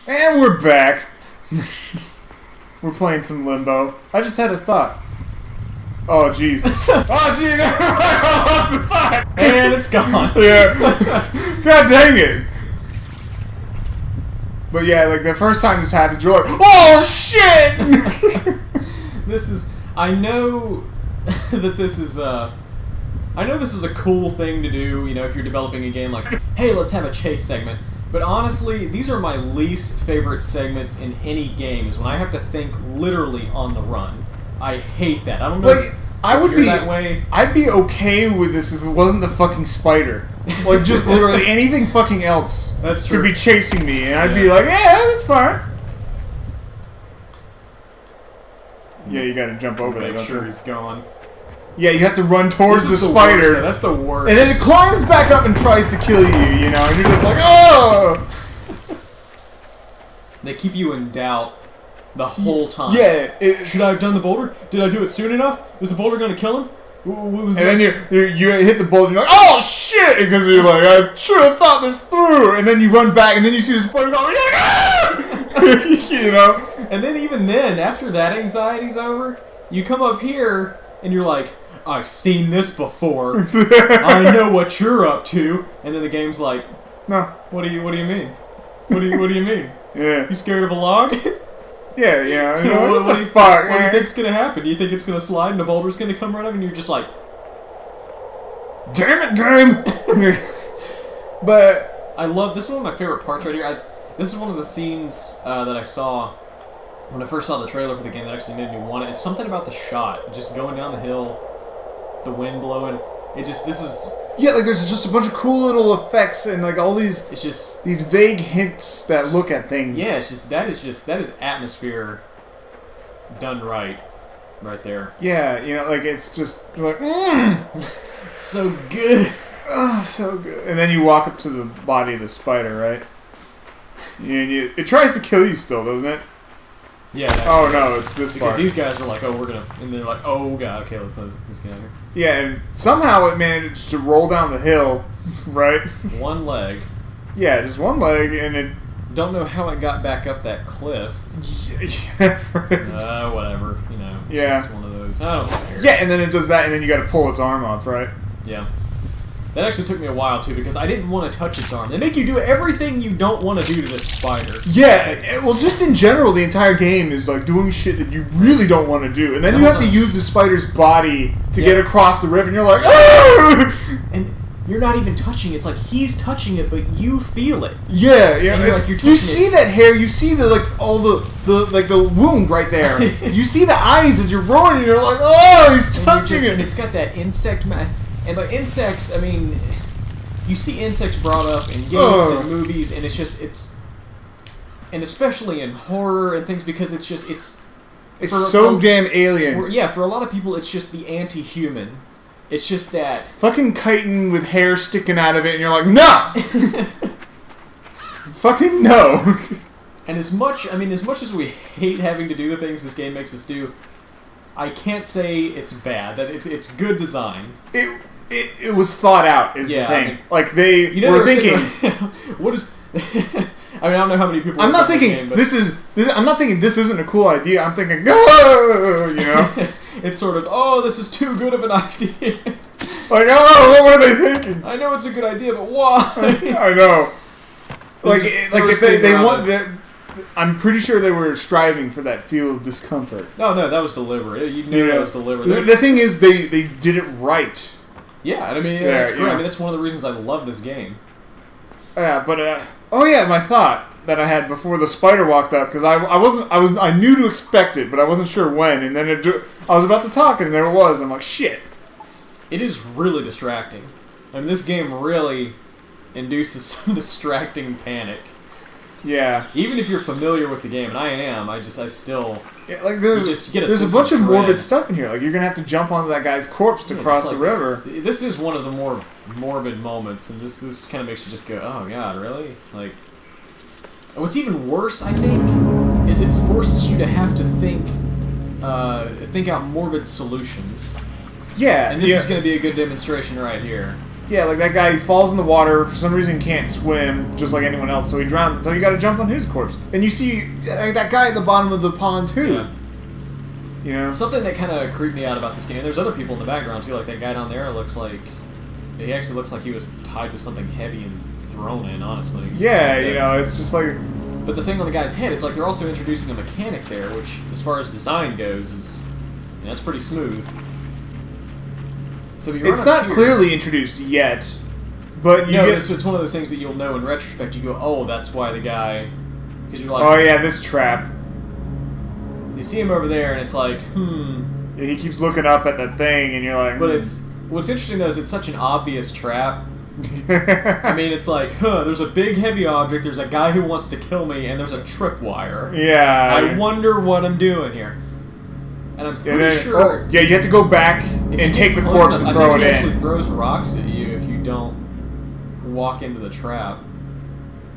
And we're back. We're playing some Limbo. I just had a thought. Oh, jeez. Oh, jeez. I lost the thought. And it's gone. Yeah. God dang it. But yeah, like the first time this happened, you're like, oh, shit! This is... I know that this is, I know this is a cool thing to do, you know, if you're developing a game like, hey, let's have a chase segment. But honestly, these are my least favorite segments in any game, is when I have to think literally on the run. I hate that. I don't know like, if I would be that way. I'd be okay with this if it wasn't the fucking spider. Like, just literally anything fucking else That's true. could be chasing me, and I'd be like, yeah, that's fine. Yeah, you gotta jump over there. Make sure he's gone. Yeah, you have to run towards the Worst. spider. That's the worst. And then it climbs back up and tries to kill you, you know, and you're just like, oh! They keep you in doubt the whole time. Yeah. Should I have done the boulder? Did I do it soon enough? Is the boulder going to kill him? And then you hit the boulder and you're like, oh shit! Because you're like, I should have thought this through! And then you run back and then you see the spider going, ah! You know? And then even then, after that anxiety's over, you come up here and you're like, I've seen this before. I know what you're up to. And then the game's like, no. What do you mean? What do you mean? Yeah. You scared of a log? Yeah, yeah. You know, what the fuck? fuck? What do you think's gonna happen? Do you think it's gonna slide and the boulder's gonna come right up and you're just like, damn it, game! But I love this is one of my favorite parts right here. This is one of the scenes that I saw when I first saw the trailer for the game that actually made me want it. It's something about the shot, just going down the hill, the wind blowing. This is... Yeah, like there's just a bunch of cool little effects and like all these... It's just... These vague hints that look at things. Yeah, that is atmosphere done right. Right there. Yeah, you know, like it's just like, So good. Oh, so good. And then you walk up to the body of the spider, right? It tries to kill you still, doesn't it? Yeah. Oh no, it's this because part. These guys are like, oh, we're gonna, and they're like, oh god, okay, let's get out of here. Yeah, and somehow it managed to roll down the hill, right? One leg. Yeah, just one leg, and it. Don't know how it got back up that cliff. Yeah. Whatever, you know. It's Yeah. just one of those. I don't care. Yeah, and then it does that, and then you got to pull its arm off, right? Yeah. That actually took me a while, too, because I didn't want to touch its arm. They make you do everything you don't want to do to this spider. Yeah, well, just in general, the entire game is like doing shit that you really don't want to do. And then you have to use the spider's body to get across the river, and you're like, ah! And you're not even touching it. It's like he's touching it, but you feel it. Yeah, yeah. And you're you see that hair, you see the, like, all the wound right there. You see the eyes as you're rolling, and you're like, oh, he's touching it. And it's got that insect... And by insects, I mean, you see insects brought up in games and movies, and and especially in horror and things, because it's so damn alien. Yeah, for a lot of people, it's just the anti-human. It's just that fucking chitin with hair sticking out of it, and you're like, no, fucking no. And as much as we hate having to do the things this game makes us do, I can't say it's bad. That it's good design. It was thought out, is the thing. I mean, like, they were thinking... what is... I mean, I don't know how many people... I'm not thinking, I'm not thinking this isn't a cool idea. I'm thinking, oh, you know? It's sort of, oh, this is too good of an idea. Like, oh, what were they thinking? I know it's a good idea, but why? I know. Like if they want... I'm pretty sure they were striving for that feel of discomfort. No, that was deliberate. You knew that was deliberate. The thing is, they did it right. Yeah, I mean, that's great. I mean, that's one of the reasons I love this game. Yeah, but oh yeah, my thought that I had before the spider walked up, because I knew to expect it, but I wasn't sure when, and then I was about to talk, and there it was. I'm like, shit. It is really distracting. I mean, this game really induces some distracting panic. Yeah. Even if you're familiar with the game, and I am, I still... Yeah, like there's a bunch of morbid stuff in here. Like, you're going to have to jump onto that guy's corpse to cross the river. This is one of the more morbid moments, and this kind of makes you just go, oh god, really? Like, what's even worse, I think, is it forces you to have to think out morbid solutions. Yeah. And this is going to be a good demonstration right here. Yeah, like that guy, he falls in the water, for some reason can't swim, just like anyone else, so he drowns, and so you gotta jump on his corpse. And you see that guy at the bottom of the pond, too. Yeah. You know? Something that kind of creeped me out about this game, and there's other people in the background, too, like that guy down there looks like... He actually looks like he was tied to something heavy and thrown in, honestly. Yeah, you know, it's just like... But the thing on the guy's head, it's like they're also introducing a mechanic there, which, as far as design goes, is... You know, that's pretty smooth. So it's not clearly introduced yet, but you no, get... it's one of those things that you'll know in retrospect. You go, oh, that's why the guy... Because you're like... Oh, yeah, this trap. You see him over there, and it's like, Yeah, he keeps looking up at that thing, and you're like... But it's... What's interesting, though, is it's such an obvious trap. I mean, it's like, there's a big, heavy object, there's a guy who wants to kill me, and there's a tripwire. Yeah. I wonder what I'm doing here. And I'm pretty sure... Oh, yeah, you have to go back and take the corpse and throw it in. I think he actually throws rocks at you if you don't walk into the trap.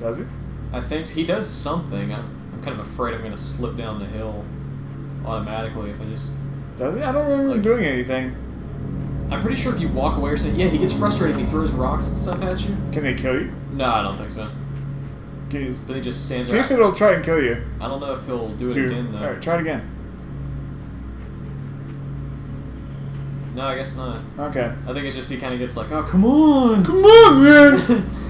Does he? I think he does something. I'm kind of afraid I'm going to slip down the hill automatically if I just... Does he? I don't remember him doing anything. I'm pretty sure if you walk away or something... Yeah, he gets frustrated if he throws rocks and stuff at you. Can they kill you? No, I don't think so. Can you... But he just stands See there. if it'll try and kill you. I don't know if he'll do it again, though. Alright, try it again. No, I guess not. Okay. I think it's just he kind of gets like, oh, come on! Come on, man!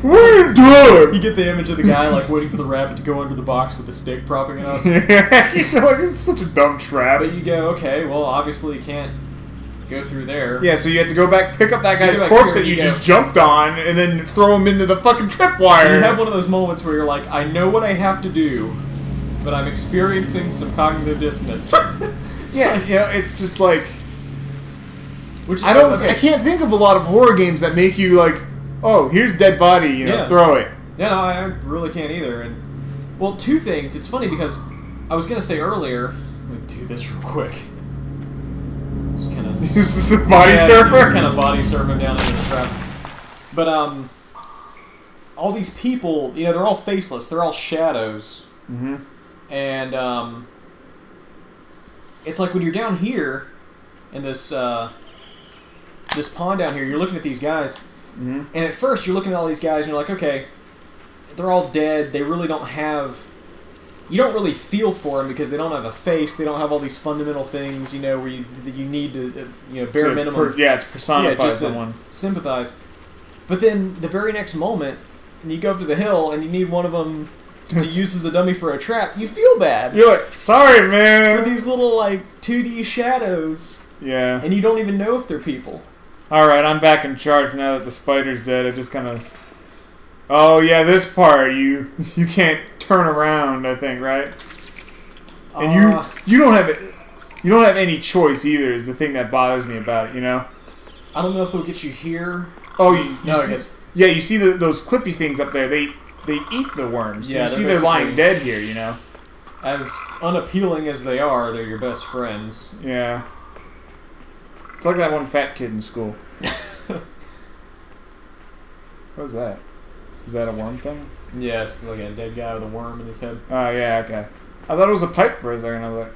What are you doing? You get the image of the guy, like, waiting for the rabbit to go under the box with the stick propping it up. Yeah, you feel like it's such a dumb trap. But you go, okay, well, obviously you can't go through there. Yeah, so you have to go back, pick up that guy's corpse that you just jumped on, and then throw him into the fucking tripwire. And you have one of those moments where you're like, I know what I have to do, but I'm experiencing some cognitive dissonance. Yeah, you know, it's just like... Which I can't think of a lot of horror games that make you like, oh, here's dead body, you know, throw it. Yeah, no, I really can't either. And well, two things. It's funny because I was gonna say earlier. Let me do this real quick. Just kind of body surfer. Just kind of body surfing down into the trap. But all these people, you know, they're all faceless. They're all shadows. Mm-hmm. And it's like when you're down here in this. This pond down here, you're looking at these guys, and at first you're looking at all these guys, and you're like, okay, they're all dead. They really don't have... You don't really feel for them because they don't have a face. They don't have all these fundamental things, you know, where you need to, you know, bare minimum. It's personify someone. Sympathize. But then the very next moment, you go up to the hill, and you need one of them to use as a dummy for a trap. You feel bad. You're like, sorry, man. For these little, like, 2D shadows. Yeah. And you don't even know if they're people. Alright, I'm back in charge now that the spider's dead. I just kind of... Oh, yeah, this part, you can't turn around, I think, right? And you don't have any choice either, is the thing that bothers me about it, you know? I don't know if they'll get you here. Oh, you see those clippy things up there, they eat the worms. Yeah, so you see they're lying dead here, you know? As unappealing as they are, they're your best friends. Yeah. It's like that one fat kid in school. What was that? Is that a worm thing? Yes, like a dead guy with a worm in his head. Oh, yeah, okay. I thought it was a pipe for a second. I was like...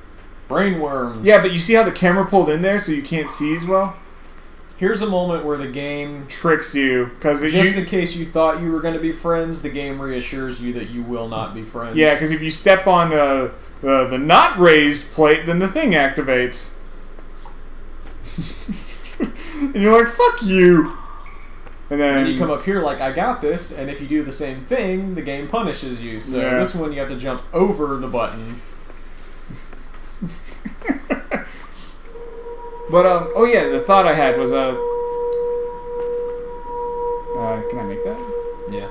Brain worms. Yeah, but you see how the camera pulled in there so you can't see as well? Here's a moment where the game... tricks you. Just in case you thought you were going to be friends, the game reassures you that you will not be friends. Yeah, because if you step on the not raised plate, then the thing activates. And you're like, fuck you. And then you come up here like, I got this, and if you do the same thing, the game punishes you. So this one you have to jump over the button. But, oh yeah, the thought I had was, can I make that? Yeah.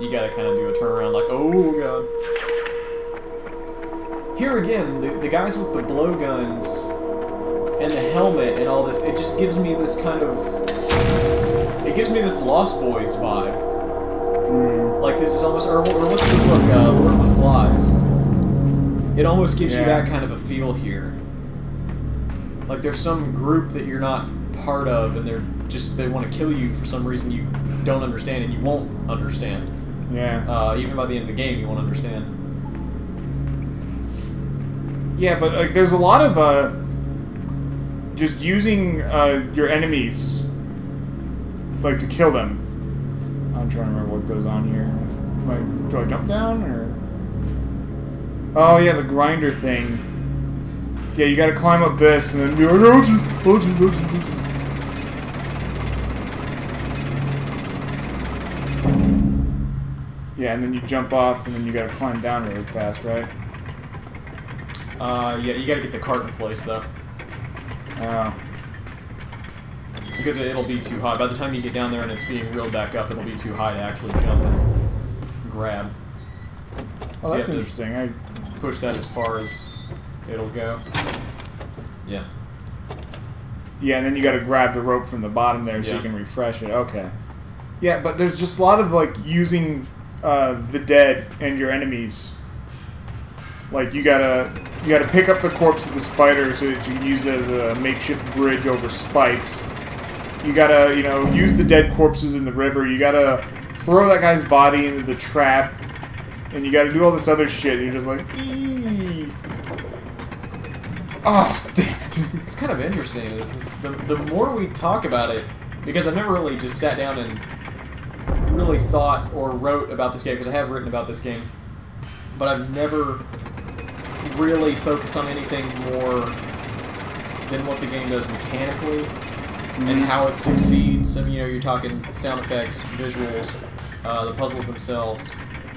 You gotta kind of do a turnaround like, oh god. Here again, the guys with the blowguns and the helmet and all this, it just gives me this kind of... It gives me this Lost Boys vibe. Like this is almost... Or what's the book? Lord of the Flies. It almost gives you that kind of a feel here. Like there's some group that you're not part of and they want to kill you for some reason you don't understand and you won't understand. Yeah. Even by the end of the game you won't understand. Yeah, but like there's a lot of just using your enemies like to kill them. I'm trying to remember what goes on here. Do I jump down or? Oh yeah, the grinder thing. Yeah, you gotta climb up this and then be like, oh jeez, oh jeez, oh jeez, oh jeez. Yeah, and then you jump off and then you gotta climb down really fast, right? Yeah, you gotta get the cart in place though. Oh. Because it'll be too high. By the time you get down there and it's being reeled back up, it'll be too high to actually jump and grab. Oh, So that's interesting. I push that as far as it'll go. Yeah. Yeah, and then you got to grab the rope from the bottom there so you can refresh it. Okay. Yeah, but there's just a lot of like using the dead and your enemies. Like you gotta pick up the corpse of the spider so that you can use it as a makeshift bridge over spikes. You gotta, you know, use the dead corpses in the river. You gotta throw that guy's body into the trap, and you gotta do all this other shit. And you're just like, eee. Oh, damn it. It's kind of interesting. This is the more we talk about it, because I've never really just sat down and really thought or wrote about this game, because I have written about this game, but I've never really focused on anything more than what the game does mechanically and how it succeeds. I mean, you know, you're talking sound effects, visuals, the puzzles themselves,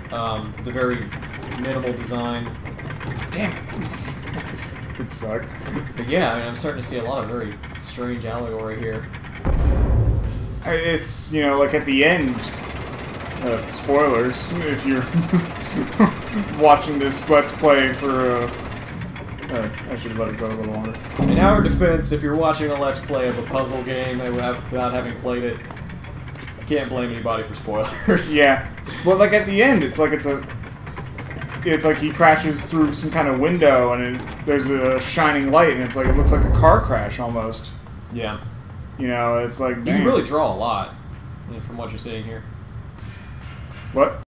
the very minimal design. Damn it. Could suck. But yeah, I mean, I'm starting to see a lot of very strange allegory here. It's, you know, like at the end, spoilers, if you're watching this Let's Play for, I should have let it go a little longer. In our defense, if you're watching a Let's Play of a puzzle game without having played it, I can't blame anybody for spoilers. Yeah. But like at the end, it's like he crashes through some kind of window and there's a shining light and it's like, it looks like a car crash almost. Yeah. You know, it's like, you can really draw a lot, I mean, from what you're seeing here. What?